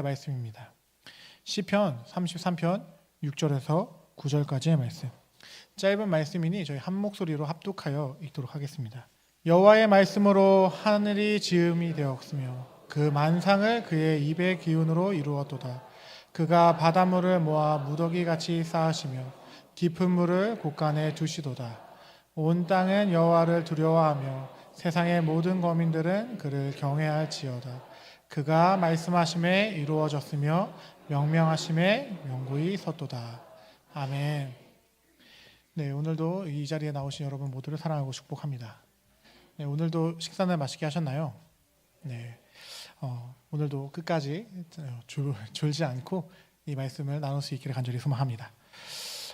말씀입니다. 시편 33편 6절에서 9절까지의 말씀. 짧은 말씀이니 저희 한 목소리로 합독하여 읽도록 하겠습니다. 여호와의 말씀으로 하늘이 지음이 되었으며 그 만상을 그의 입의 기운으로 이루었도다. 그가 바닷물을 모아 무더기같이 쌓으시며 깊은 물을 곳간에 두시도다. 온 땅은 여호와를 두려워하며 세상의 모든 거민들은 그를 경외할지어다. 그가 말씀하심에 이루어졌으며 명명하심에 명고히 섰도다. 아멘. 네, 오늘도 이 자리에 나오신 여러분 모두를 사랑하고 축복합니다. 네, 오늘도 식사는 맛있게 하셨나요? 네, 오늘도 끝까지 졸지 않고 이 말씀을 나눌 수 있기를 간절히 소망합니다.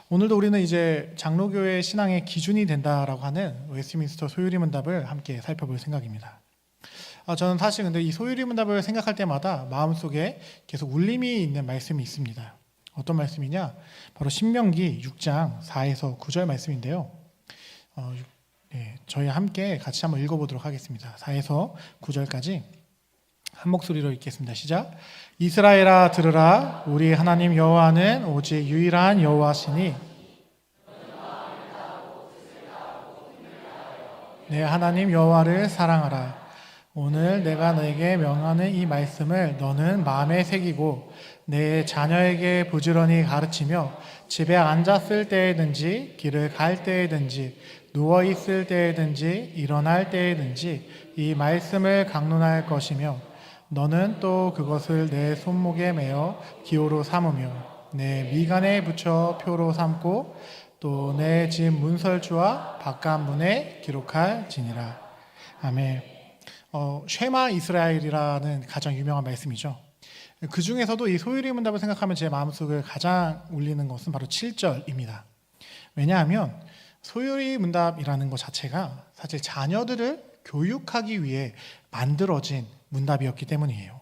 오늘도 우리는 이제 장로교회 신앙의 기준이 된다라고 하는 웨스트민스터 소유리 문답을 함께 살펴볼 생각입니다. 저는 사실 근데 이 소유리 문답을 생각할 때마다 마음속에 계속 울림이 있는 말씀이 있습니다. 어떤 말씀이냐? 바로 신명기 6장 4에서 9절 말씀인데요. 저희 함께 같이 한번 읽어보도록 하겠습니다. 4에서 9절까지 한 목소리로 읽겠습니다. 시작. 이스라엘아 들으라. 우리 하나님 여호와는 오직 유일한 여호와시니 내 하나님 여호와를 사랑하라. 오늘 내가 너에게 명하는 이 말씀을 너는 마음에 새기고 내 자녀에게 부지런히 가르치며 집에 앉았을 때에든지 길을 갈 때에든지 누워있을 때에든지 일어날 때에든지 이 말씀을 강론할 것이며 너는 또 그것을 내 손목에 매어 기호로 삼으며 내 미간에 붙여 표로 삼고 또 내 집 문설주와 바깥문에 기록할지니라. 아멘. 쉐마 이스라엘이라는 가장 유명한 말씀이죠. 그 중에서도 이 소유리 문답을 생각하면 제 마음속을 가장 울리는 것은 바로 7절입니다. 왜냐하면 소유리 문답이라는 것 자체가 사실 자녀들을 교육하기 위해 만들어진 문답이었기 때문이에요.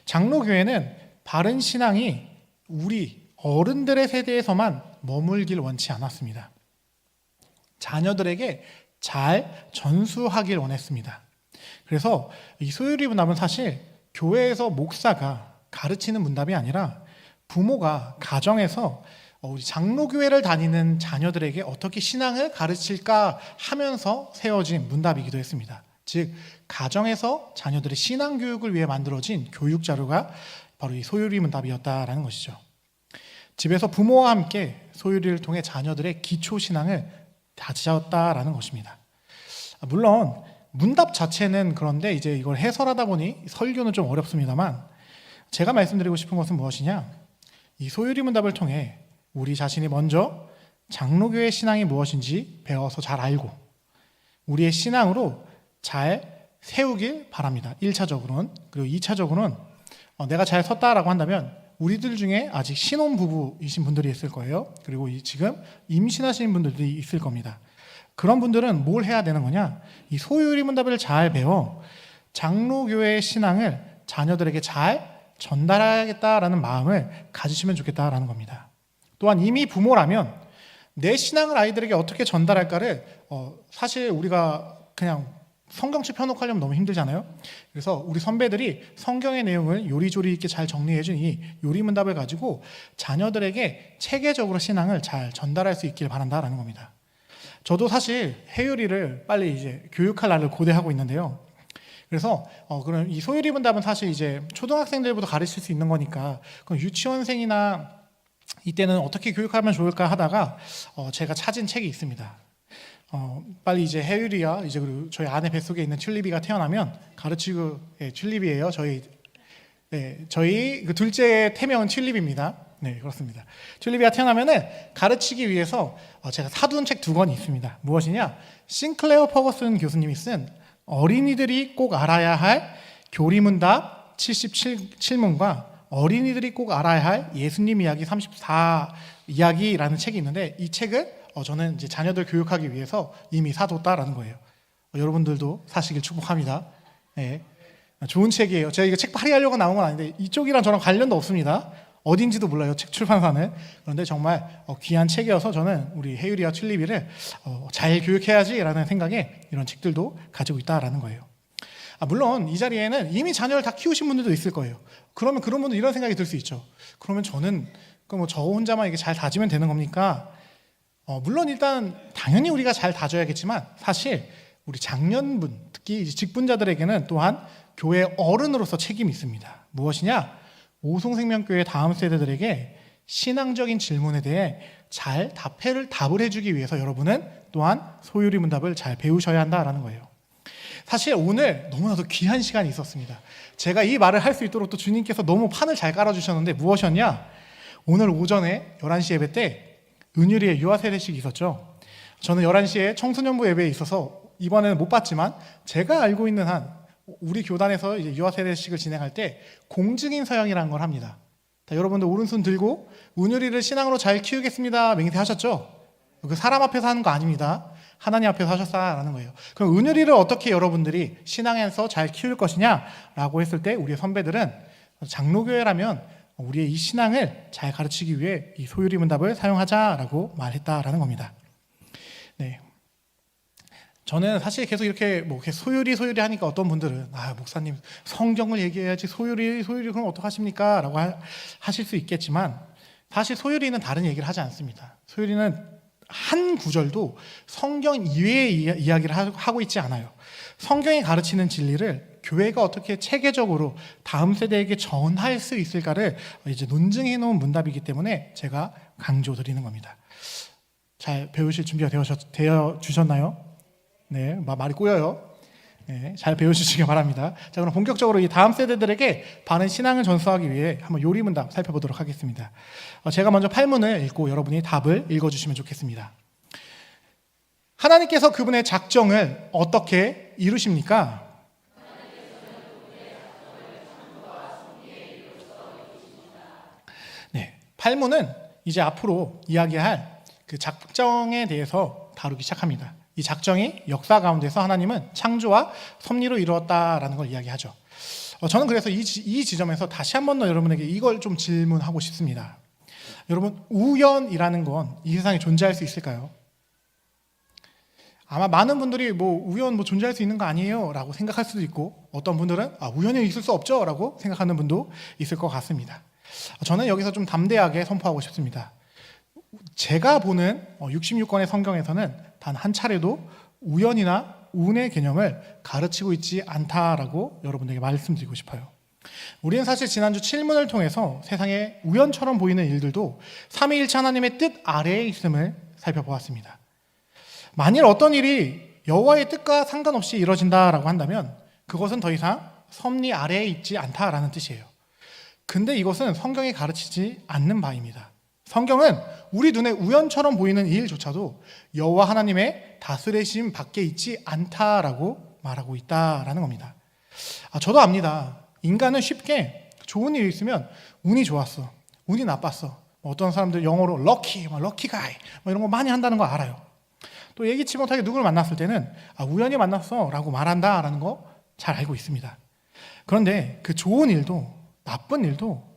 장로교회는 바른 신앙이 우리 어른들의 세대에서만 머물길 원치 않았습니다. 자녀들에게 잘 전수하길 원했습니다. 그래서 이 소유리 문답은 사실 교회에서 목사가 가르치는 문답이 아니라 부모가 가정에서 우리 장로교회를 다니는 자녀들에게 어떻게 신앙을 가르칠까 하면서 세워진 문답이기도 했습니다. 즉 가정에서 자녀들의 신앙 교육을 위해 만들어진 교육 자료가 바로 이 소유리 문답이었다라는 것이죠. 집에서 부모와 함께 소유리를 통해 자녀들의 기초 신앙을 다지셨다라는 것입니다. 물론 문답 자체는 그런데 이제 이걸 해설하다 보니 설교는 좀 어렵습니다만 제가 말씀드리고 싶은 것은 무엇이냐? 이 소유리 문답을 통해 우리 자신이 먼저 장로교의 신앙이 무엇인지 배워서 잘 알고 우리의 신앙으로 잘 세우길 바랍니다. 1차적으로는. 그리고 2차적으로는 내가 잘 섰다라고 한다면 우리들 중에 아직 신혼부부이신 분들이 있을 거예요. 그리고 지금 임신하신 분들도 있을 겁니다. 그런 분들은 뭘 해야 되는 거냐? 이 소유리 문답을 잘 배워 장로교회의 신앙을 자녀들에게 잘 전달하겠다라는 마음을 가지시면 좋겠다라는 겁니다. 또한 이미 부모라면 내 신앙을 아이들에게 어떻게 전달할까를 사실 우리가 그냥 성경책 펴놓고 하려면 너무 힘들잖아요. 그래서 우리 선배들이 성경의 내용을 요리조리 있게 잘 정리해준 이 요리 문답을 가지고 자녀들에게 체계적으로 신앙을 잘 전달할 수 있길 바란다라는 겁니다. 저도 사실 해유리를 빨리 이제 교육할 날을 고대하고 있는데요. 그래서 그럼 이 소유리 문답은 사실 이제 초등학생들부터 가르칠 수 있는 거니까 그럼 유치원생이나 이때는 어떻게 교육하면 좋을까 하다가 제가 찾은 책이 있습니다. 빨리 이제 해유리와 이제 그리고 저희 아내 뱃속에 있는 튤립이가 태어나면 가르치고 튤립이에요. 저희 그 둘째 태명은 튤립입니다. 네, 그렇습니다. 튤립이가 태어나면은 가르치기 위해서 제가 사둔 책 2권이 있습니다. 무엇이냐? 싱클레어 퍼거슨 교수님이 쓴 어린이들이 꼭 알아야 할 교리문답 77문과 어린이들이 꼭 알아야 할 예수님 이야기 34 이야기라는 책이 있는데 이 책을 저는 이제 자녀들 교육하기 위해서 이미 사뒀다라는 거예요. 여러분들도 사시길 축복합니다. 네. 좋은 책이에요. 제가 이거 책 발의하려고 나온 건 아닌데 이쪽이랑 저랑 관련도 없습니다. 어딘지도 몰라요. 책 출판사는. 그런데 정말 귀한 책이어서 저는 우리 해유리와 튤립이를 잘 교육해야지라는 생각에 이런 책들도 가지고 있다라는 거예요. 물론 이 자리에는 이미 자녀를 다 키우신 분들도 있을 거예요. 그러면 그런 분들 이런 생각이 들 수 있죠. 그러면 저는 저 혼자만 이게 잘 다지면 되는 겁니까? 물론 일단 당연히 우리가 잘 다져야겠지만 사실 우리 장년분, 특히 이제 직분자들에게는 또한 교회 어른으로서 책임이 있습니다. 무엇이냐? 오송생명교회 다음 세대들에게 신앙적인 질문에 대해 잘 답을 해주기 위해서 여러분은 또한 소유리 문답을 잘 배우셔야 한다라는 거예요. 사실 오늘 너무나도 귀한 시간이 있었습니다. 제가 이 말을 할 수 있도록 또 주님께서 너무 판을 잘 깔아주셨는데 무엇이었냐? 오늘 오전에 11시 예배 때 은유리의 유아세대식이 있었죠. 저는 11시에 청소년부 예배에 있어서 이번에는 못 봤지만 제가 알고 있는 한 우리 교단에서 이제 유아세대식을 진행할 때 공증인 서양이라는 걸 합니다. 여러분들 오른손 들고 은유리를 신앙으로 잘 키우겠습니다 맹세하셨죠? 그 사람 앞에서 하는 거 아닙니다. 하나님 앞에서 하셨다라는 거예요. 그럼 은유리를 어떻게 여러분들이 신앙에서 잘 키울 것이냐라고 했을 때 우리의 선배들은 장로교회라면 우리의 이 신앙을 잘 가르치기 위해 이 소유리 문답을 사용하자라고 말했다라는 겁니다. 네. 저는 사실 계속 이렇게 소유리 하니까 어떤 분들은 목사님 성경을 얘기해야지 소유리 그럼 어떡하십니까? 라고 하실 수 있겠지만 사실 소유리는 다른 얘기를 하지 않습니다. 소유리는 한 구절도 성경 이외의 이야기를 하고 있지 않아요. 성경이 가르치는 진리를 교회가 어떻게 체계적으로 다음 세대에게 전할 수 있을까를 이제 논증해 놓은 문답이기 때문에 제가 강조드리는 겁니다. 잘 배우실 준비가 되어 주셨나요? 네, 말이 꼬여요. 네, 잘 배워주시기 바랍니다. 자, 그럼 본격적으로 이 다음 세대들에게 바른 신앙을 전수하기 위해 한번 요리 문답 살펴보도록 하겠습니다. 제가 먼저 8문을 읽고 여러분이 답을 읽어주시면 좋겠습니다. 하나님께서 그분의 작정을 어떻게 이루십니까? 네, 8문은 이제 앞으로 이야기할 그 작정에 대해서 다루기 시작합니다. 이 작정이 역사 가운데서 하나님은 창조와 섭리로 이루었다라는 걸 이야기하죠. 저는 그래서 이 지점에서 다시 한 번 더 여러분에게 이걸 좀 질문하고 싶습니다. 여러분, 우연이라는 건 이 세상에 존재할 수 있을까요? 아마 많은 분들이 우연 존재할 수 있는 거 아니에요? 라고 생각할 수도 있고 어떤 분들은 우연이 있을 수 없죠? 라고 생각하는 분도 있을 것 같습니다. 저는 여기서 좀 담대하게 선포하고 싶습니다. 제가 보는 66권의 성경에서는 단 한 차례도 우연이나 운의 개념을 가르치고 있지 않다라고 여러분들에게 말씀드리고 싶어요. 우리는 사실 지난주 7문을 통해서 세상에 우연처럼 보이는 일들도 삼위일체 하나님의 뜻 아래에 있음을 살펴보았습니다. 만일 어떤 일이 여호와의 뜻과 상관없이 이루어진다라고 한다면 그것은 더 이상 섭리 아래에 있지 않다라는 뜻이에요. 근데 이것은 성경이 가르치지 않는 바입니다. 성경은 우리 눈에 우연처럼 보이는 일조차도 여호와 하나님의 다스리심 밖에 있지 않다라고 말하고 있다라는 겁니다. 저도 압니다. 인간은 쉽게 좋은 일이 있으면 운이 좋았어, 운이 나빴어. 어떤 사람들 영어로 럭키, 럭키 가이 이런 거 많이 한다는 거 알아요. 또 예기치 못하게 누구를 만났을 때는 우연히 만났어 라고 말한다라는 거 잘 알고 있습니다. 그런데 그 좋은 일도 나쁜 일도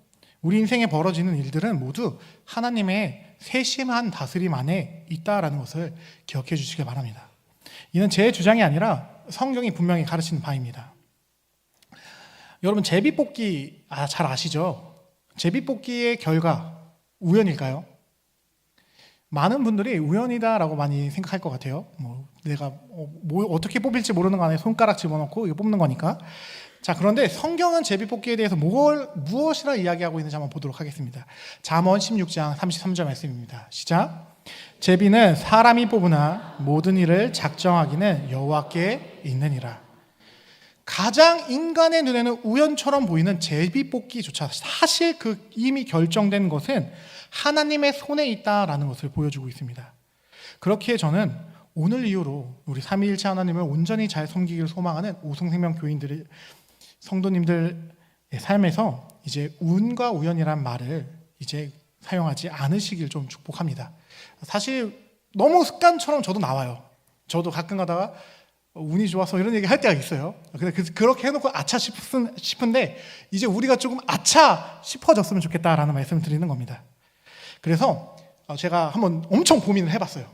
우리 인생에 벌어지는 일들은 모두 하나님의 세심한 다스림 안에 있다라는 것을 기억해 주시기 바랍니다. 이는 제 주장이 아니라 성경이 분명히 가르치는 바입니다. 여러분, 제비뽑기 잘 아시죠? 제비뽑기의 결과 우연일까요? 많은 분들이 우연이다라고 많이 생각할 것 같아요. 내가 어떻게 뽑힐지 모르는 거 안에 손가락 집어넣고 이거 뽑는 거니까. 자, 그런데 성경은 제비뽑기에 대해서 무엇이라 이야기하고 있는지 한번 보도록 하겠습니다. 잠언 16장 33절 말씀입니다. 시작. 제비는 사람이 뽑으나 모든 일을 작정하기는 여호와께 있느니라. 가장 인간의 눈에는 우연처럼 보이는 제비뽑기조차 사실 그 이미 결정된 것은 하나님의 손에 있다라는 것을 보여주고 있습니다. 그렇기에 저는 오늘 이후로 우리 삼위일체 하나님을 온전히 잘 섬기기를 소망하는 오송생명 교인들의 성도님들의 삶에서 이제 운과 우연이란 말을 이제 사용하지 않으시길 좀 축복합니다. 사실 너무 습관처럼 저도 나와요. 저도 가끔 가다가 운이 좋아서 이런 얘기 할 때가 있어요. 근데 그렇게 해놓고 아차 싶은데 이제 우리가 조금 아차 싶어졌으면 좋겠다라는 말씀을 드리는 겁니다. 그래서 제가 한번 엄청 고민을 해봤어요.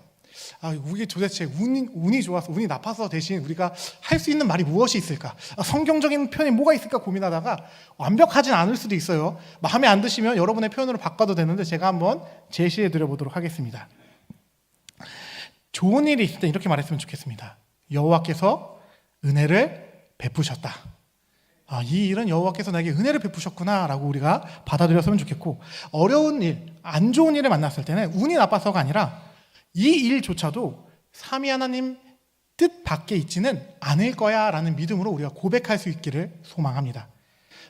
우리 도대체 운이 좋아서, 운이 나빠서 대신 우리가 할 수 있는 말이 무엇이 있을까? 성경적인 표현이 뭐가 있을까 고민하다가 완벽하진 않을 수도 있어요. 마음에 안 드시면 여러분의 표현으로 바꿔도 되는데 제가 한번 제시해 드려 보도록 하겠습니다. 좋은 일이 있을 때 이렇게 말했으면 좋겠습니다. 여호와께서 은혜를 베푸셨다. 이 일은 여호와께서 나에게 은혜를 베푸셨구나 라고 우리가 받아들였으면 좋겠고, 어려운 일, 안 좋은 일을 만났을 때는 운이 나빠서가 아니라 이 일조차도 삼위 하나님 뜻 밖에 있지는 않을 거야 라는 믿음으로 우리가 고백할 수 있기를 소망합니다.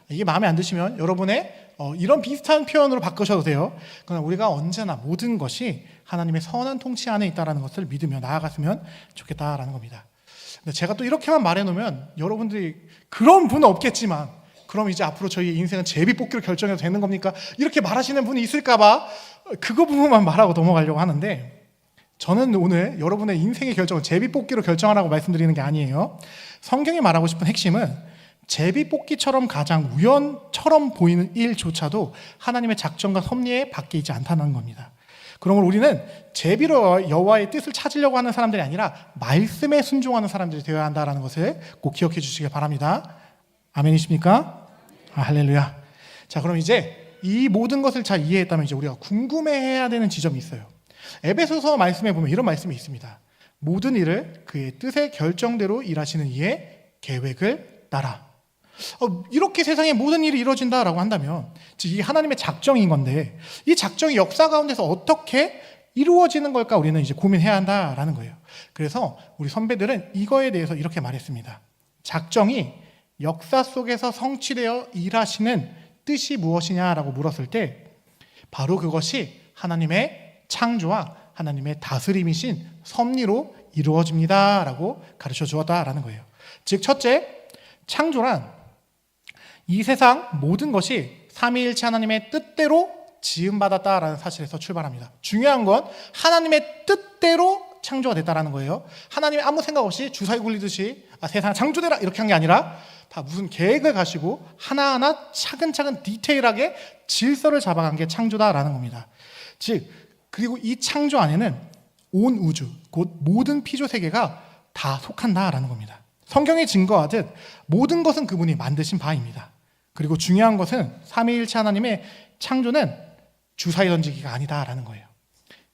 이게 마음에 안 드시면 여러분의 이런 비슷한 표현으로 바꾸셔도 돼요. 그러나 우리가 언제나 모든 것이 하나님의 선한 통치 안에 있다는 것을 믿으며 나아갔으면 좋겠다라는 겁니다. 근데 제가 또 이렇게만 말해놓으면 여러분들이 그런 분은 없겠지만, 그럼 이제 앞으로 저희 인생은 제비뽑기로 결정해도 되는 겁니까? 이렇게 말하시는 분이 있을까봐 그거 부분만 말하고 넘어가려고 하는데, 저는 오늘 여러분의 인생의 결정을 제비뽑기로 결정하라고 말씀드리는 게 아니에요. 성경이 말하고 싶은 핵심은 제비뽑기처럼 가장 우연처럼 보이는 일조차도 하나님의 작정과 섭리에 밖에 있지 않다는 겁니다. 그러므로 우리는 제비로 여호와의 뜻을 찾으려고 하는 사람들이 아니라 말씀에 순종하는 사람들이 되어야 한다는 것을 꼭 기억해 주시길 바랍니다. 아멘이십니까? 할렐루야. 자, 그럼 이제 이 모든 것을 잘 이해했다면 이제 우리가 궁금해해야 되는 지점이 있어요. 에베소서 말씀에 보면 이런 말씀이 있습니다. 모든 일을 그의 뜻의 결정대로 일하시는 이의 계획을 따라. 이렇게 세상에 모든 일이 이루어진다라고 한다면 즉 이 하나님의 작정인 건데, 이 작정이 역사 가운데서 어떻게 이루어지는 걸까 우리는 이제 고민해야 한다라는 거예요. 그래서 우리 선배들은 이거에 대해서 이렇게 말했습니다. 작정이 역사 속에서 성취되어 일하시는 뜻이 무엇이냐라고 물었을 때 바로 그것이 하나님의 창조와 하나님의 다스림이신 섭리로 이루어집니다라고 가르쳐 주었다라는 거예요. 즉 첫째, 창조란 이 세상 모든 것이 삼위일체 하나님의 뜻대로 지음받았다라는 사실에서 출발합니다. 중요한 건 하나님의 뜻대로 창조가 됐다라는 거예요. 하나님이 아무 생각 없이 주사위 굴리듯이 세상 창조되라 이렇게 한 게 아니라 다 무슨 계획을 가시고 하나하나 차근차근 디테일하게 질서를 잡아간 게 창조다라는 겁니다. 즉 그리고 이 창조 안에는 온 우주, 곧 모든 피조 세계가 다 속한다라는 겁니다. 성경이 증거하듯 모든 것은 그분이 만드신 바입니다. 그리고 중요한 것은 삼위일체 하나님의 창조는 주사위 던지기가 아니다라는 거예요.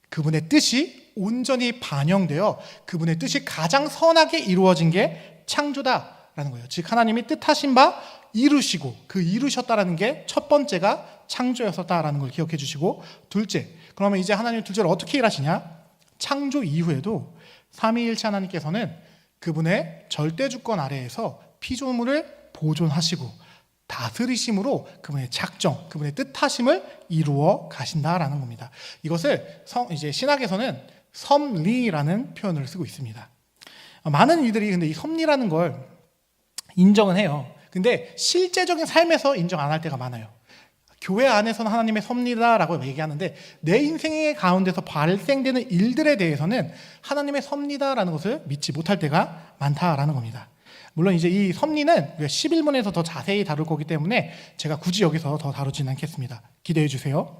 그분의 뜻이 온전히 반영되어 그분의 뜻이 가장 선하게 이루어진 게 창조다라는 거예요. 즉 하나님이 뜻하신 바 이루시고 그 이루셨다라는 게 첫 번째가 창조였었다라는 걸 기억해 주시고, 둘째, 그러면 이제 하나님 둘째로 어떻게 일하시냐? 창조 이후에도 삼위일체 하나님께서는 그분의 절대 주권 아래에서 피조물을 보존하시고 다스리심으로 그분의 작정, 그분의 뜻하심을 이루어 가신다라는 겁니다. 이것을 이제 신학에서는 섭리라는 표현을 쓰고 있습니다. 많은 이들이 근데 이 섭리라는 걸 인정은 해요. 근데 실제적인 삶에서 인정 안 할 때가 많아요. 교회 안에서는 하나님의 섭리다라고 얘기하는데 내 인생의 가운데서 발생되는 일들에 대해서는 하나님의 섭리다라는 것을 믿지 못할 때가 많다라는 겁니다. 물론 이제 이 섭리는 우리가 11문에서 더 자세히 다룰 거기 때문에 제가 굳이 여기서 더 다루지는 않겠습니다. 기대해 주세요.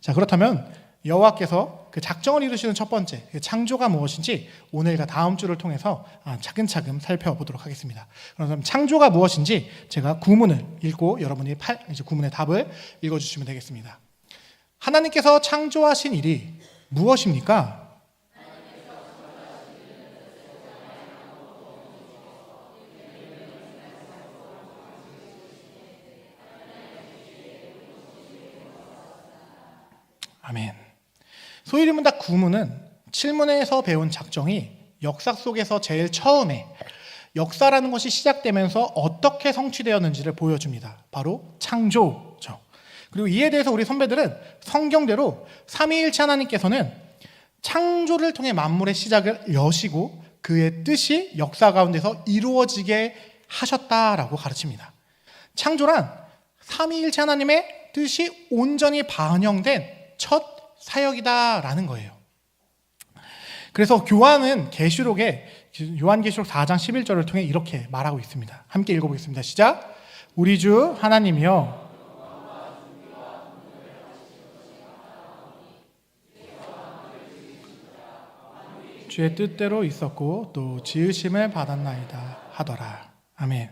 자, 그렇다면 여호와께서 그 작정을 이루시는 첫 번째 창조가 무엇인지 오늘과 다음 주를 통해서 차근차근 살펴보도록 하겠습니다. 그럼 창조가 무엇인지 제가 구문을 읽고 여러분이 이제 구문의 답을 읽어주시면 되겠습니다. 하나님께서 창조하신 일이 무엇입니까? 아멘. 소위 문답 구문은 7문에서 배운 작정이 역사 속에서 제일 처음에 역사라는 것이 시작되면서 어떻게 성취되었는지를 보여줍니다. 바로 창조죠. 그리고 이에 대해서 우리 선배들은 성경대로 삼위일체 하나님께서는 창조를 통해 만물의 시작을 여시고 그의 뜻이 역사 가운데서 이루어지게 하셨다라고 가르칩니다. 창조란 삼위일체 하나님의 뜻이 온전히 반영된 첫 사역이다라는 거예요. 그래서 요한계시록 4장 11절을 통해 이렇게 말하고 있습니다. 함께 읽어보겠습니다. 시작. 우리 주 하나님이여 주의 뜻대로 있었고 또 지으심을 받았나이다 하더라. 아멘.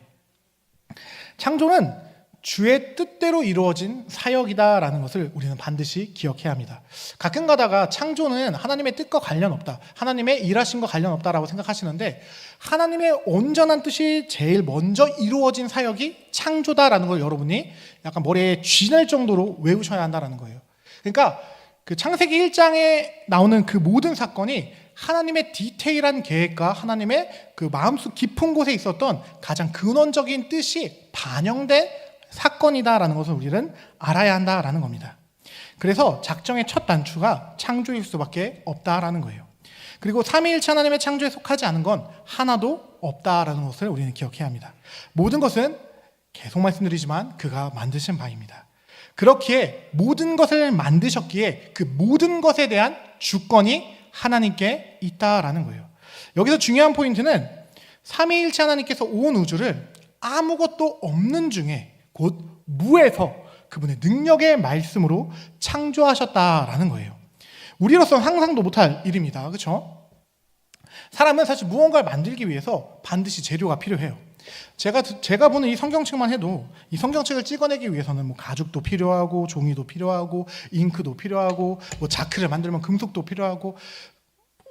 창조는 주의 뜻대로 이루어진 사역이다라는 것을 우리는 반드시 기억해야 합니다. 가끔 가다가 창조는 하나님의 뜻과 관련 없다, 하나님의 일하신 거 관련 없다라고 생각하시는데, 하나님의 온전한 뜻이 제일 먼저 이루어진 사역이 창조다라는 걸 여러분이 약간 머리에 쥐낼 정도로 외우셔야 한다라는 거예요. 그러니까 그 창세기 1장에 나오는 그 모든 사건이 하나님의 디테일한 계획과 하나님의 그 마음속 깊은 곳에 있었던 가장 근원적인 뜻이 반영된 사건이다라는 것을 우리는 알아야 한다라는 겁니다. 그래서 작정의 첫 단추가 창조일 수밖에 없다라는 거예요. 그리고 삼위일체 하나님의 창조에 속하지 않은 건 하나도 없다라는 것을 우리는 기억해야 합니다. 모든 것은 계속 말씀드리지만 그가 만드신 바입니다. 그렇기에 모든 것을 만드셨기에 그 모든 것에 대한 주권이 하나님께 있다라는 거예요. 여기서 중요한 포인트는 삼위일체 하나님께서 온 우주를 아무것도 없는 중에 곧 무에서 그분의 능력의 말씀으로 창조하셨다라는 거예요. 우리로서는 상상도 못할 일입니다. 그렇죠? 사람은 사실 무언가를 만들기 위해서 반드시 재료가 필요해요. 제가 보는 이 성경책만 해도 이 성경책을 찍어내기 위해서는 뭐 가죽도 필요하고 종이도 필요하고 잉크도 필요하고 뭐 자크를 만들면 금속도 필요하고,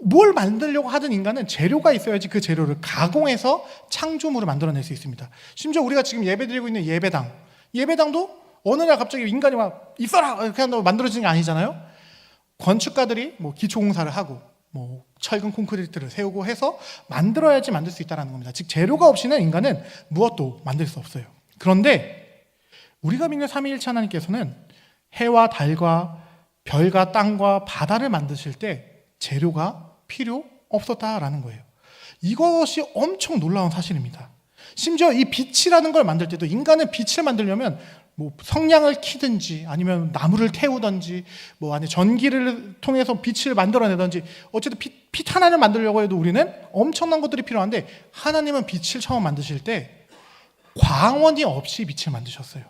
뭘 만들려고 하든 인간은 재료가 있어야지 그 재료를 가공해서 창조물을 만들어낼 수 있습니다. 심지어 우리가 지금 예배드리고 있는 예배당도 어느 날 갑자기 인간이 막 있어라 이렇게 한다고 만들어지는 게 아니잖아요. 건축가들이 뭐 기초공사를 하고 뭐 철근 콘크리트를 세우고 해서 만들어야지 만들 수 있다는 겁니다. 즉 재료가 없이는 인간은 무엇도 만들 수 없어요. 그런데 우리가 믿는 삼위일체 하나님께서는 해와 달과 별과 땅과 바다를 만드실 때 재료가 필요 없었다라는 거예요. 이것이 엄청 놀라운 사실입니다. 심지어 이 빛이라는 걸 만들 때도 인간은 빛을 만들려면 뭐 성냥을 키든지 아니면 나무를 태우든지 뭐 안에 전기를 통해서 빛을 만들어내든지 어쨌든 빛 하나를 만들려고 해도 우리는 엄청난 것들이 필요한데, 하나님은 빛을 처음 만드실 때 광원이 없이 빛을 만드셨어요.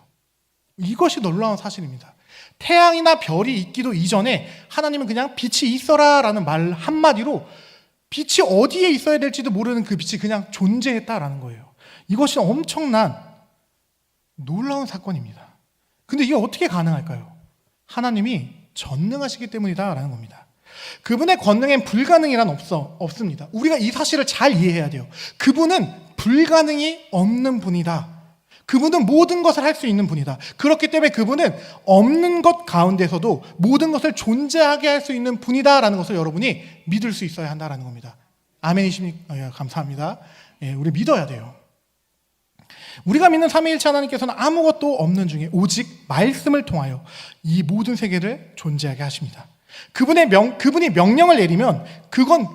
이것이 놀라운 사실입니다. 태양이나 별이 있기도 이전에 하나님은 그냥 빛이 있어라라는 말 한마디로 빛이 어디에 있어야 될지도 모르는 그 빛이 그냥 존재했다라는 거예요. 이것이 엄청난 놀라운 사건입니다. 근데 이게 어떻게 가능할까요? 하나님이 전능하시기 때문이다라는 겁니다. 그분의 권능엔 불가능이란 없습니다. 우리가 이 사실을 잘 이해해야 돼요. 그분은 불가능이 없는 분이다. 그분은 모든 것을 할 수 있는 분이다. 그렇기 때문에 그분은 없는 것 가운데서도 모든 것을 존재하게 할 수 있는 분이다라는 것을 여러분이 믿을 수 있어야 한다는 겁니다. 아멘이십니까? 예, 감사합니다. 예, 우리 믿어야 돼요. 우리가 믿는 삼위일체 하나님께서는 아무것도 없는 중에 오직 말씀을 통하여 이 모든 세계를 존재하게 하십니다. 그분이 명령을 내리면 그건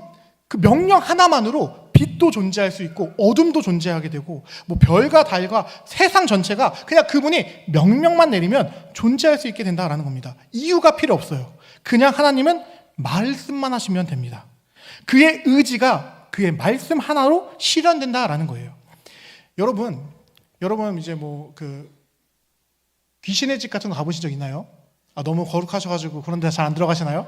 그 명령 하나만으로 빛도 존재할 수 있고 어둠도 존재하게 되고 뭐 별과 달과 세상 전체가 그냥 그분이 명령만 내리면 존재할 수 있게 된다라는 겁니다. 이유가 필요 없어요. 그냥 하나님은 말씀만 하시면 됩니다. 그의 의지가 그의 말씀 하나로 실현된다라는 거예요. 여러분 이제 뭐 그 귀신의 집 같은 거 가보신 적 있나요? 너무 거룩하셔가지고 그런 데 잘 안 들어가시나요?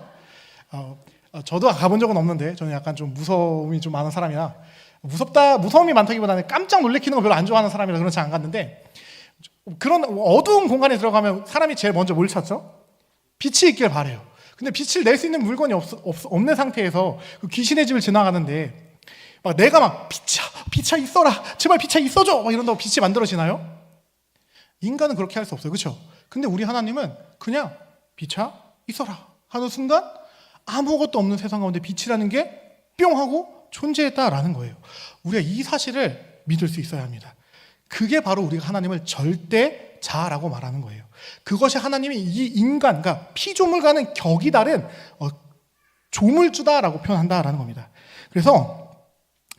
저도 가본 적은 없는데 저는 약간 좀 무서움이 좀 많은 사람이라, 무서움이 많다기보다는 깜짝 놀래키는 거 별로 안 좋아하는 사람이라 그런 잘 안 갔는데, 그런 어두운 공간에 들어가면 사람이 제일 먼저 뭘 찾죠? 빛이 있길 바래요. 근데 빛을 낼 수 있는 물건이 없는 상태에서 그 귀신의 집을 지나가는데 막 내가 막 빛아 있어라, 제발 빛아 있어줘 막 이런다고 빛이 만들어지나요? 인간은 그렇게 할 수 없어요. 그렇죠? 근데 우리 하나님은 그냥 빛아 있어라 하는 순간 아무것도 없는 세상 가운데 빛이라는 게 뿅 하고 존재했다라는 거예요. 우리가 이 사실을 믿을 수 있어야 합니다. 그게 바로 우리가 하나님을 절대자라고 말하는 거예요. 그것이 하나님이 이 인간, 그러니까 피조물과는 격이 다른 조물주다라고 표현한다라는 겁니다. 그래서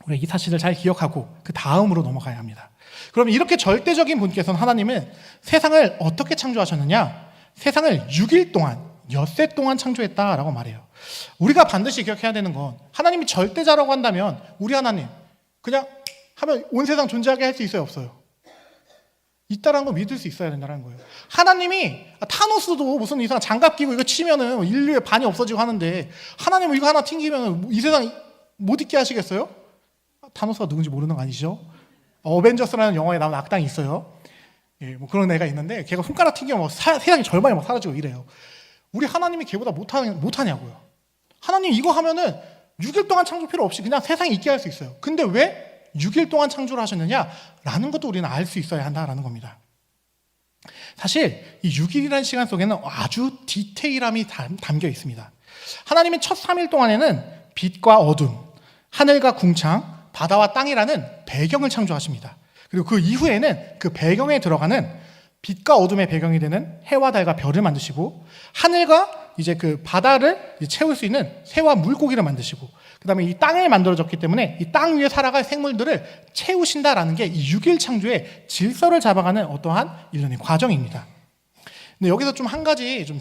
우리가 이 사실을 잘 기억하고 그 다음으로 넘어가야 합니다. 그럼 이렇게 절대적인 분께서는 하나님은 세상을 어떻게 창조하셨느냐? 세상을 6일 동안, 엿새 동안 창조했다라고 말해요. 우리가 반드시 기억해야 되는 건, 하나님이 절대자라고 한다면 우리 하나님 그냥 하면 온 세상 존재하게 할 수 있어요, 없어요? 있다라는 걸 믿을 수 있어야 된다는 거예요. 하나님이 타노스도 무슨 이상한 장갑 끼고 이거 치면은 인류의 반이 없어지고 하는데, 하나님은 이거 하나 튕기면 이 세상 못 잊게 하시겠어요? 타노스가 누군지 모르는 거 아니죠? 어벤져스라는 영화에 나온 악당이 있어요. 예, 뭐 그런 애가 있는데 걔가 손가락 튕기면 세상의 절반이 막 사라지고 이래요. 우리 하나님이 걔보다 못하냐고요. 하나님 이거 하면은 6일 동안 창조 필요 없이 그냥 세상에 있게 할 수 있어요. 근데 왜 6일 동안 창조를 하셨느냐라는 것도 우리는 알 수 있어야 한다라는 겁니다. 사실 이 6일이라는 시간 속에는 아주 디테일함이 담겨 있습니다. 하나님은 첫 3일 동안에는 빛과 어둠, 하늘과 궁창, 바다와 땅이라는 배경을 창조하십니다. 그리고 그 이후에는 그 배경에 들어가는 빛과 어둠의 배경이 되는 해와 달과 별을 만드시고, 하늘과 이제 그 바다를 채울 수 있는 새와 물고기를 만드시고, 그 다음에 이 땅에 만들어졌기 때문에 이 땅 위에 살아갈 생물들을 채우신다라는 게 이 6일 창조의 질서를 잡아가는 어떠한 일련의 과정입니다. 근데 여기서 좀 한 가지 좀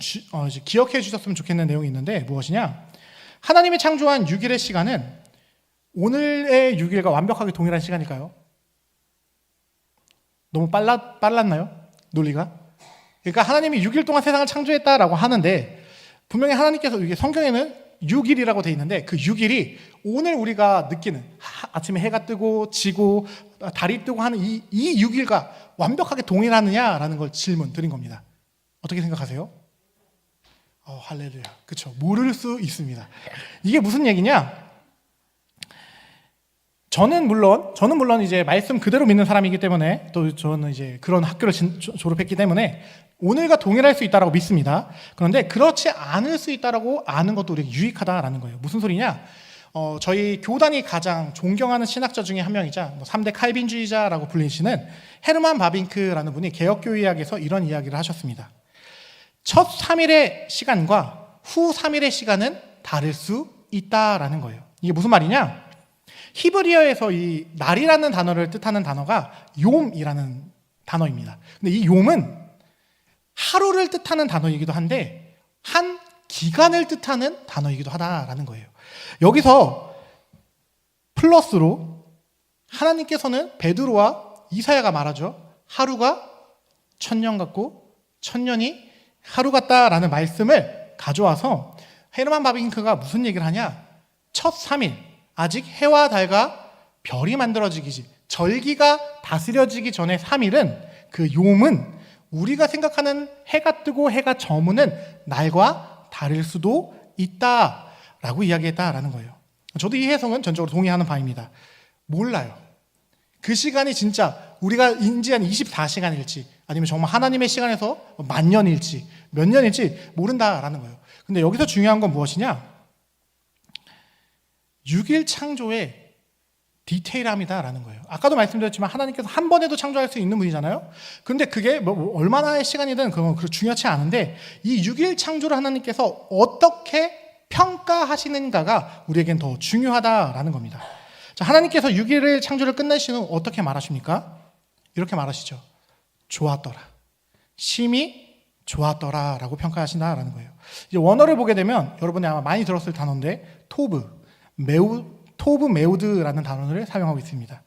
기억해 주셨으면 좋겠는 내용이 있는데, 무엇이냐? 하나님이 창조한 6일의 시간은 오늘의 6일과 완벽하게 동일한 시간일까요? 너무 빨랐나요? 논리가? 그러니까 하나님이 6일 동안 세상을 창조했다라고 하는데, 분명히 하나님께서 이게 성경에는 6일이라고 돼 있는데, 그 6일이 오늘 우리가 느끼는 아침에 해가 뜨고 지고 달이 뜨고 하는 이 6일과 완벽하게 동일하느냐라는 걸 질문 드린 겁니다. 어떻게 생각하세요? 할렐루야. 그렇죠. 모를 수 있습니다. 이게 무슨 얘기냐? 저는 물론 이제 말씀 그대로 믿는 사람이기 때문에, 또 저는 이제 그런 학교를 졸업했기 때문에 오늘과 동일할 수 있다라고 믿습니다. 그런데 그렇지 않을 수 있다라고 아는 것도 우리에게 유익하다라는 거예요. 무슨 소리냐? 저희 교단이 가장 존경하는 신학자 중에 한 명이자 3대 칼빈주의자라고 불리시는 헤르만 바빙크라는 분이 개혁교회학에서 이런 이야기를 하셨습니다. 첫 3일의 시간과 후 3일의 시간은 다를 수 있다라는 거예요. 이게 무슨 말이냐? 히브리어에서 이 날이라는 단어를 뜻하는 단어가 용이라는 단어입니다. 근데 이 용은 하루를 뜻하는 단어이기도 한데 한 기간을 뜻하는 단어이기도 하다라는 거예요. 여기서 플러스로 하나님께서는 베드로와 이사야가 말하죠. 하루가 1000년 같고 1000년이 하루 같다라는 말씀을 가져와서 헤르만 바빙크가 무슨 얘기를 하냐? 첫 3일, 아직 해와 달과 별이 만들어지기, 절기가 다스려지기 전에 3일은, 그 용은 우리가 생각하는 해가 뜨고 해가 저무는 날과 다를 수도 있다라고 이야기했다라는 거예요. 저도 이 해석은 전적으로 동의하는 바입니다. 몰라요. 그 시간이 진짜 우리가 인지한 24시간일지 아니면 정말 하나님의 시간에서 만 년일지 몇 년일지 모른다라는 거예요. 근데 여기서 중요한 건 무엇이냐? 6일 창조의 디테일함이다라는 거예요. 아까도 말씀드렸지만 하나님께서 한 번에도 창조할 수 있는 분이잖아요. 그런데 그게 얼마나의 시간이든 그건 중요하지 않은데, 이 6일 창조를 하나님께서 어떻게 평가하시는가가 우리에겐 더 중요하다라는 겁니다. 자, 하나님께서 6일의 창조를 끝내신 후 어떻게 말하십니까? 이렇게 말하시죠. 좋았더라. 심히 좋았더라 라고 평가하신다라는 거예요. 이제 원어를 보게 되면 여러분이 아마 많이 들었을 단어인데 토브 메우드라는 단어를 사용하고 있습니다.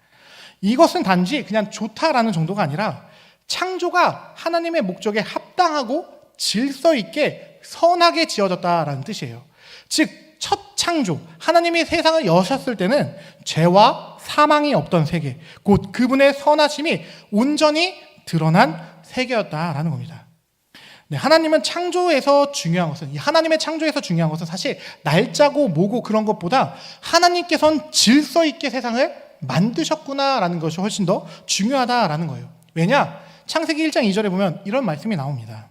이것은 단지 그냥 좋다라는 정도가 아니라 창조가 하나님의 목적에 합당하고 질서 있게 선하게 지어졌다라는 뜻이에요. 즉, 첫 창조, 하나님이 세상을 여셨을 때는 죄와 사망이 없던 세계, 곧 그분의 선하심이 온전히 드러난 세계였다라는 겁니다. 네, 하나님은 창조에서 중요한 것은, 이 하나님의 창조에서 중요한 것은 사실 날짜고 뭐고 그런 것보다 하나님께서는 질서 있게 세상을 만드셨구나라는 것이 훨씬 더 중요하다라는 거예요. 왜냐? 창세기 1장 2절에 보면 이런 말씀이 나옵니다.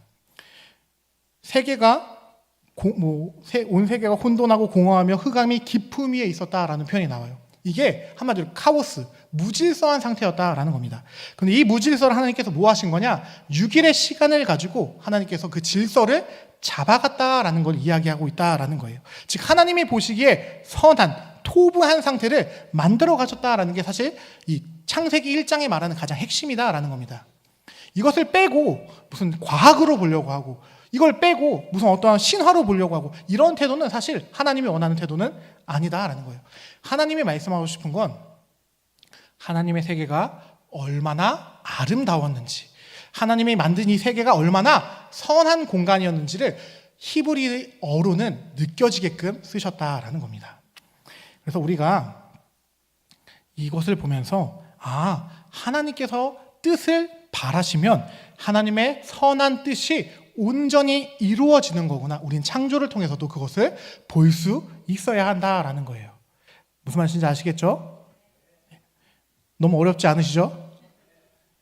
온 세계가 혼돈하고 공허하며 흑암이 깊음 위에 있었다라는 표현이 나와요. 이게 한마디로 카오스, 무질서한 상태였다라는 겁니다. 그런데 이 무질서를 하나님께서 뭐 하신 거냐? 6일의 시간을 가지고 하나님께서 그 질서를 잡아갔다라는 걸 이야기하고 있다라는 거예요. 즉, 하나님이 보시기에 선한, 토부한 상태를 만들어 가셨다라는 게 사실 이 창세기 1장에 말하는 가장 핵심이다라는 겁니다. 이것을 빼고 무슨 과학으로 보려고 하고, 이걸 빼고 무슨 어떠한 신화로 보려고 하고, 이런 태도는 사실 하나님이 원하는 태도는 아니다라는 거예요. 하나님이 말씀하고 싶은 건 하나님의 세계가 얼마나 아름다웠는지, 하나님이 만든 이 세계가 얼마나 선한 공간이었는지를 히브리어로는 느껴지게끔 쓰셨다라는 겁니다. 그래서 우리가 이것을 보면서 하나님께서 뜻을 바라시면 하나님의 선한 뜻이 온전히 이루어지는 거구나. 우린 창조를 통해서도 그것을 볼 수 있어야 한다라는 거예요. 무슨 말인지 아시겠죠? 너무 어렵지 않으시죠?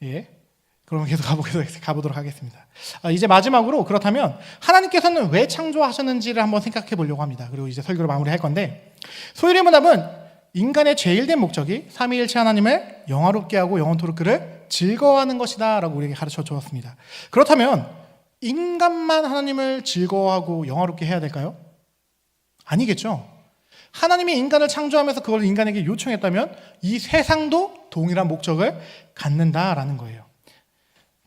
예. 그럼 계속 가보도록 하겠습니다. 이제 마지막으로 그렇다면 하나님께서는 왜 창조하셨는지를 한번 생각해 보려고 합니다. 그리고 이제 설교를 마무리할 건데, 소유리 문답은 인간의 제일된 목적이 삼위일체 하나님을 영화롭게 하고 영원토록 그를 즐거워하는 것이다 라고 우리에게 가르쳐 주었습니다. 그렇다면 인간만 하나님을 즐거워하고 영화롭게 해야 될까요? 아니겠죠. 하나님이 인간을 창조하면서 그걸 인간에게 요청했다면 이 세상도 동일한 목적을 갖는다라는 거예요.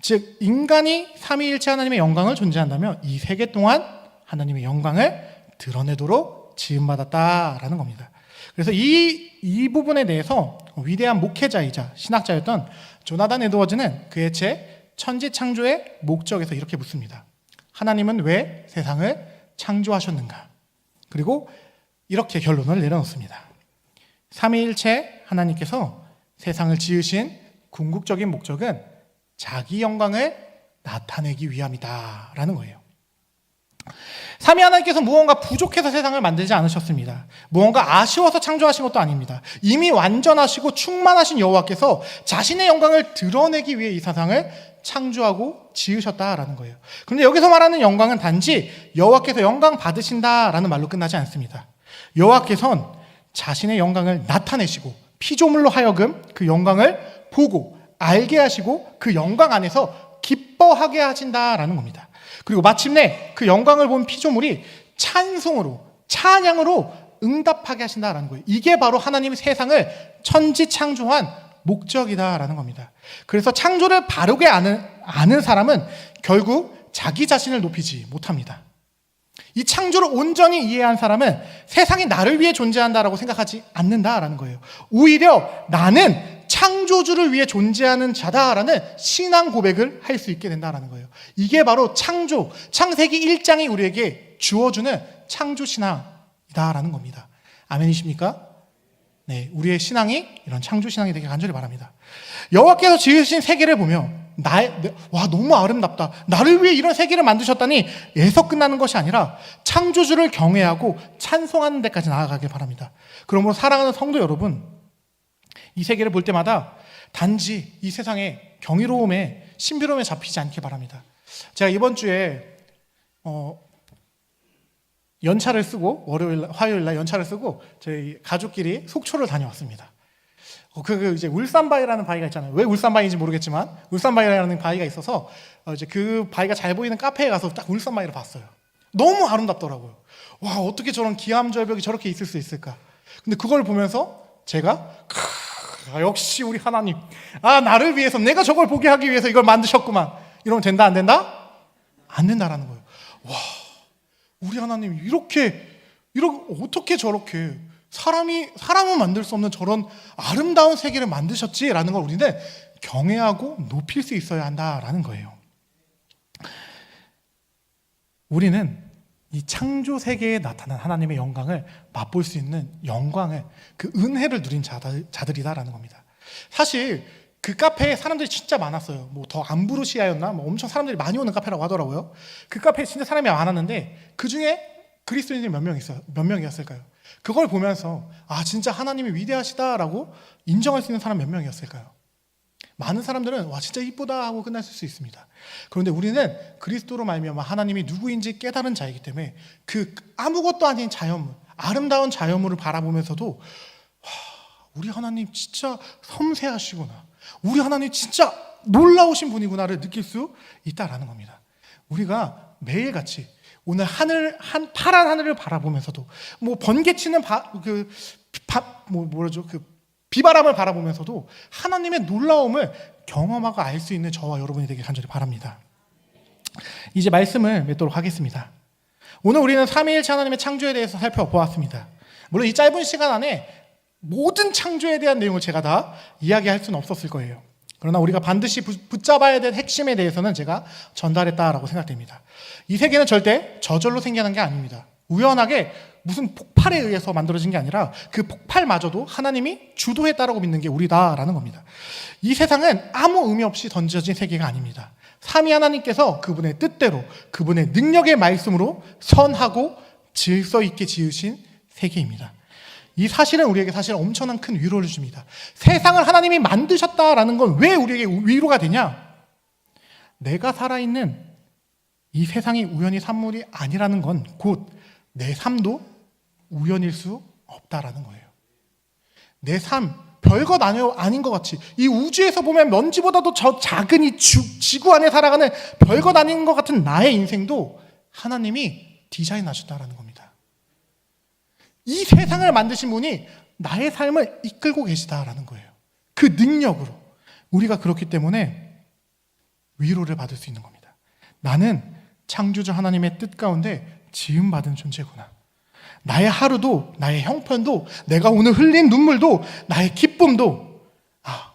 즉 인간이 삼위일체 하나님의 영광을 존재한다면 이 세계 동안 하나님의 영광을 드러내도록 지음받았다라는 겁니다. 그래서 이 부분에 대해서 위대한 목회자이자 신학자였던 조나단 에드워즈는 그의 책 천지창조의 목적에서 이렇게 묻습니다. 하나님은 왜 세상을 창조하셨는가? 그리고 이렇게 결론을 내려놓습니다. 삼위일체 하나님께서 세상을 지으신 궁극적인 목적은 자기 영광을 나타내기 위함이다 라는 거예요. 삼위 하나님께서 무언가 부족해서 세상을 만들지 않으셨습니다. 무언가 아쉬워서 창조하신 것도 아닙니다. 이미 완전하시고 충만하신 여호와께서 자신의 영광을 드러내기 위해 이 세상을 창조하고 지으셨다라는 거예요. 그런데 여기서 말하는 영광은 단지 여호와께서 영광 받으신다라는 말로 끝나지 않습니다. 여호와께서는 자신의 영광을 나타내시고 피조물로 하여금 그 영광을 보고 알게 하시고 그 영광 안에서 기뻐하게 하신다라는 겁니다. 그리고 마침내 그 영광을 본 피조물이 찬송으로, 찬양으로 응답하게 하신다라는 거예요. 이게 바로 하나님이 세상을 천지창조한 목적이다라는 겁니다. 그래서 창조를 바르게 아는 사람은 결국 자기 자신을 높이지 못합니다. 이 창조를 온전히 이해한 사람은 세상이 나를 위해 존재한다라고 생각하지 않는다라는 거예요. 오히려 나는 창조주를 위해 존재하는 자다라는 신앙 고백을 할 수 있게 된다라는 거예요. 이게 바로 창세기 1장이 우리에게 주어주는 창조 신앙이다라는 겁니다. 아멘이십니까? 네, 우리의 신앙이 이런 창조 신앙이 되길 간절히 바랍니다. 여호와께서 지으신 세계를 보며 와 너무 아름답다. 나를 위해 이런 세계를 만드셨다니 에서 끝나는 것이 아니라 창조주를 경외하고 찬송하는 데까지 나아가길 바랍니다. 그러므로 사랑하는 성도 여러분, 이 세계를 볼 때마다 단지 이 세상의 경이로움에 신비로움에 잡히지 않길 바랍니다. 제가 이번 주에 연차를 쓰고 화요일날 연차를 쓰고 저희 가족끼리 속초를 다녀왔습니다. 이제 울산바위라는 바위가 있잖아요. 왜 울산바위인지 모르겠지만 울산바위라는 바위가 있어서 이제 그 바위가 잘 보이는 카페에 가서 딱 울산바위를 봤어요. 너무 아름답더라고요. 와, 어떻게 저런 기암절벽이 저렇게 있을 수 있을까? 근데 그걸 보면서 제가 역시 우리 하나님, 나를 위해서, 내가 저걸 보게 하기 위해서 이걸 만드셨구만. 이러면 된다 안 된다? 안 된다라는 거예요. 와, 우리 하나님이 이렇게 어떻게 저렇게 사람은 만들 수 없는 저런 아름다운 세계를 만드셨지라는 걸 우리는 경외하고 높일 수 있어야 한다라는 거예요. 우리는 이 창조 세계에 나타난 하나님의 영광을 맛볼 수 있는 영광을, 그 은혜를 누린 자들이다라는 겁니다. 사실 그 카페에 사람들이 진짜 많았어요. 뭐 더 암브로시아였나? 엄청 사람들이 많이 오는 카페라고 하더라고요. 그 카페에 진짜 사람이 많았는데 그 중에 그리스도인들이 몇 명이었을까요? 그걸 보면서 진짜 하나님이 위대하시다라고 인정할 수 있는 사람 몇 명이었을까요? 많은 사람들은 와 진짜 이쁘다 하고 끝났을 수 있습니다. 그런데 우리는 그리스도로 말미암아 하나님이 누구인지 깨달은 자이기 때문에 그 아무것도 아닌 자연물, 아름다운 자연물을 바라보면서도 우리 하나님 진짜 섬세하시구나, 우리 하나님 진짜 놀라우신 분이구나를 느낄 수 있다라는 겁니다. 우리가 매일같이 오늘 파란 하늘을 바라보면서도 번개치는 비바람을 바라보면서도 하나님의 놀라움을 경험하고 알 수 있는 저와 여러분이 되길 간절히 바랍니다. 이제 말씀을 맺도록 하겠습니다. 오늘 우리는 삼위일체 하나님의 창조에 대해서 살펴보았습니다. 물론 이 짧은 시간 안에 모든 창조에 대한 내용을 제가 다 이야기할 수는 없었을 거예요. 그러나 우리가 반드시 붙잡아야 될 핵심에 대해서는 제가 전달했다라고 생각됩니다. 이 세계는 절대 저절로 생겨난 게 아닙니다. 우연하게 무슨 폭발에 의해서 만들어진 게 아니라 그 폭발마저도 하나님이 주도했다라고 믿는 게 우리다라는 겁니다. 이 세상은 아무 의미 없이 던져진 세계가 아닙니다. 삼위 하나님께서 그분의 뜻대로 그분의 능력의 말씀으로 선하고 질서 있게 지으신 세계입니다. 이 사실은 우리에게 사실 엄청난 큰 위로를 줍니다. 세상을 하나님이 만드셨다라는 건 왜 우리에게 위로가 되냐? 내가 살아있는 이 세상이 우연히 산물이 아니라는 건 곧 내 삶도 우연일 수 없다라는 거예요. 내 삶, 별것 아닌 것 같이 이 우주에서 보면 먼지보다도 저 작은 이 지구 안에 살아가는 별것 아닌 것 같은 나의 인생도 하나님이 디자인하셨다라는 겁니다. 이 세상을 만드신 분이 나의 삶을 이끌고 계시다라는 거예요. 그 능력으로 우리가 그렇기 때문에 위로를 받을 수 있는 겁니다. 나는 창조주 하나님의 뜻 가운데 지음받은 존재구나. 나의 하루도, 나의 형편도, 내가 오늘 흘린 눈물도, 나의 기쁨도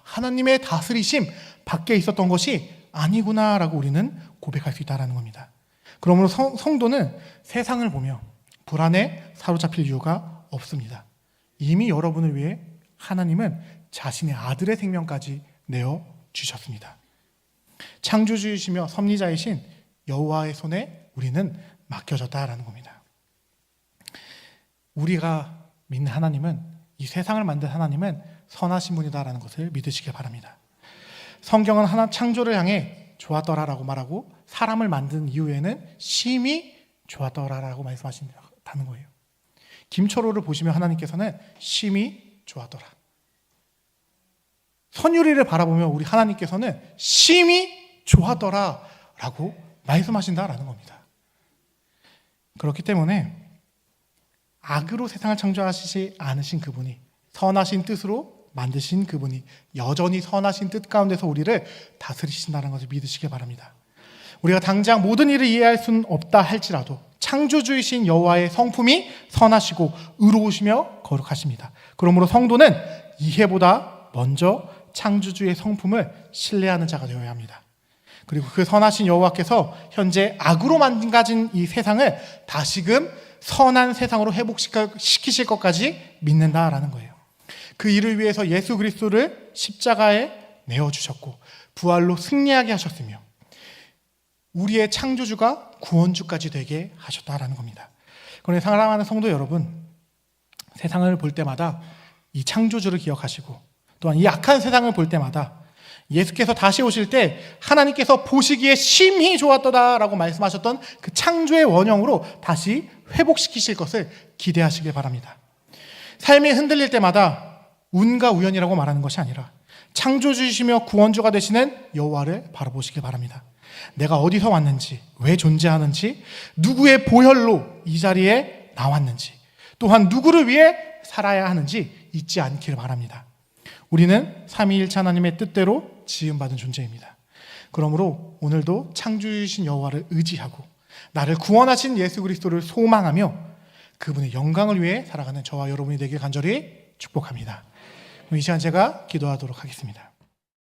하나님의 다스리심 밖에 있었던 것이 아니구나라고 우리는 고백할 수 있다는 겁니다. 그러므로 성도는 세상을 보며 불안에 사로잡힐 이유가 없습니다. 이미 여러분을 위해 하나님은 자신의 아들의 생명까지 내어주셨습니다. 창조주이시며 섭리자이신 여호와의 손에 우리는 맡겨졌다라는 겁니다. 우리가 믿는 하나님은, 이 세상을 만든 하나님은 선하신 분이다라는 것을 믿으시길 바랍니다. 성경은 창조를 향해 좋았더라라고 말하고 사람을 만든 이후에는 심히 좋았더라라고 말씀하신다는 거예요. 김초로를 보시면 하나님께서는 심히 좋았더라. 선유리를 바라보며 우리 하나님께서는 심히 좋았더라라고 말씀하신다라는 겁니다. 그렇기 때문에 악으로 세상을 창조하시지 않으신 그분이, 선하신 뜻으로 만드신 그분이 여전히 선하신 뜻 가운데서 우리를 다스리신다는 것을 믿으시기 바랍니다. 우리가 당장 모든 일을 이해할 수는 없다 할지라도 창조주이신 여호와의 성품이 선하시고 의로우시며 거룩하십니다. 그러므로 성도는 이해보다 먼저 창조주의 성품을 신뢰하는 자가 되어야 합니다. 그리고 그 선하신 여호와께서 현재 악으로 만들어진 이 세상을 다시금 선한 세상으로 회복시키실 것까지 믿는다라는 거예요. 그 일을 위해서 예수 그리스도를 십자가에 내어주셨고 부활로 승리하게 하셨으며 우리의 창조주가 구원주까지 되게 하셨다라는 겁니다. 그런데 사랑하는 성도 여러분, 세상을 볼 때마다 이 창조주를 기억하시고 또한 이 악한 세상을 볼 때마다 예수께서 다시 오실 때 하나님께서 보시기에 심히 좋았더라라고 말씀하셨던 그 창조의 원형으로 다시 회복시키실 것을 기대하시길 바랍니다. 삶이 흔들릴 때마다 운과 우연이라고 말하는 것이 아니라 창조주이시며 구원주가 되시는 여호와를 바라보시길 바랍니다. 내가 어디서 왔는지, 왜 존재하는지, 누구의 보혈로 이 자리에 나왔는지, 또한 누구를 위해 살아야 하는지 잊지 않기를 바랍니다. 우리는 삼위일체 하나님의 뜻대로 지음받은 존재입니다. 그러므로 오늘도 창조주이신 여호와를 의지하고 나를 구원하신 예수 그리스도를 소망하며 그분의 영광을 위해 살아가는 저와 여러분이 되길 간절히 축복합니다. 이 시간 제가 기도하도록 하겠습니다.